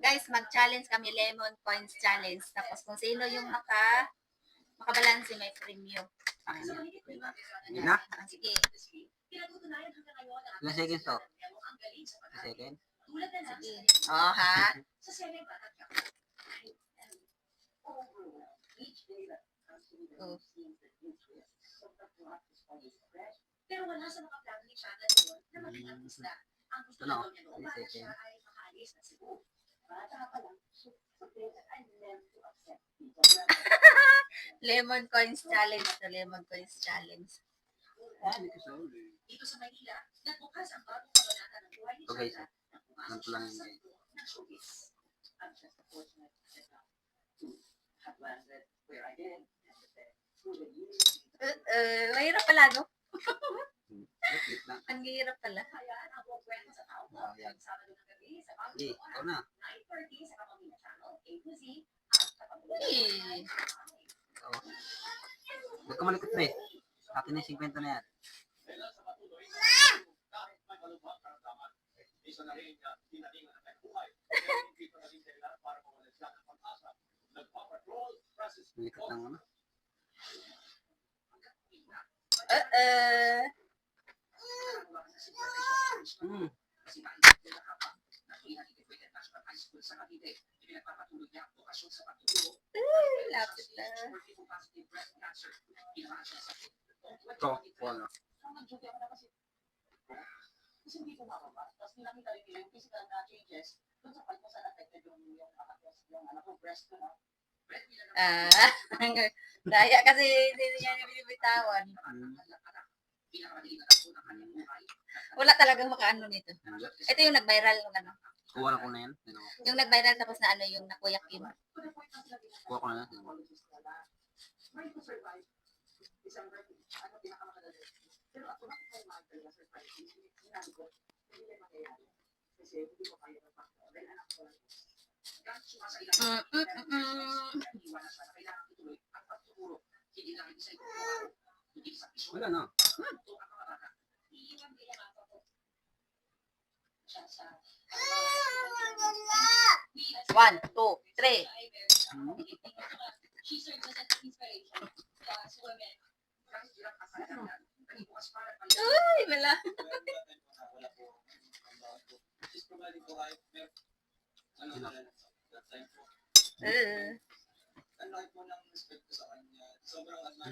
Guys, mag-challenge kami, lemon coins challenge. Tapos kung sino yung makabalansi, may premium. Yun na? Sige. Ilang seconds to? Second? Sige. Oh, ha? Oh. Pero wala sa mga plano ni Chana doon na maging artista. Ang gusto Ano? daw niya noon, parang siya ay makaalis na Cebu. Bata pa lang, I never to accept people. Lemon coins challenge to lemon coins challenge. Dito sa Manila, nagbukas ang bagong kabanata ng buhay ni Okay, Chana na pumasok ganito lang siya yun, sa mundo ng showbiz. I'm just a fortunate to have landed where I did. Through the years, Mahirap pala, no? Click na. Ang hirap pala. hayaan ang buong kwento sa tao mo. Ayan. Sabado ng gabi sa bagong Sige, ikaw na. 9:30 sa Kapamilya Channel, A to Z, at Kapamilya Eh. Oo. Huwag ka malikot pre. Akin na yung 50 na yan. Malikot lang ano. Hmm. Lapit na. Ito, wala. Kasi hindi ko mababa. Tapos nakita rin nila yung physical na changes dun sa pag saan affected yung anak ko, breast ko na. Daya kasi hindi niya binibitawan. Wala talagang makaano nito. Ito yung nag-viral ng ano. Kuha na ko na yan. Yung nag-viral tapos na ano yung nakuyak yun. Kuha ko na yan. Trying to survive December, ano pinakamakadali. Pero ako na survive. Sinabi ko, hindi na mangyayari. Kasi hindi ko kaya ng pako. Dahil anak ko lang. Sumasa ilang iwanan siya na kailangan ituloy ang pagtuturo. Hindi lang isa ito hindi sa iso. Wala na. Ito ang mga bata. Iiwan nila ang ako. Siya sa 1, 2, 3. She serves as an inspiration to us women. Kahit hirap kasalanan, nagbukas para Uy, wala.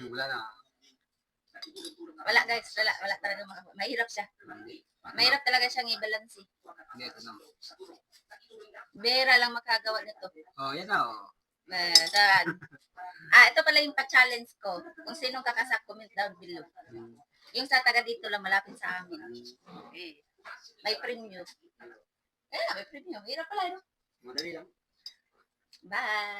Wala na. Wala guys, wala talaga mahirap siya. Mahirap talaga siyang i-balance. Hindi, ito na. Bera lang makagawa nito. Oh, yan na. Oh. Dan. Ito pala yung pa-challenge ko. Kung sinong kakasak, comment down below. Yung sa taga dito lang, malapit sa amin. Okay. May premium. May premium. Hirap pala, no? Madali lang. Bye!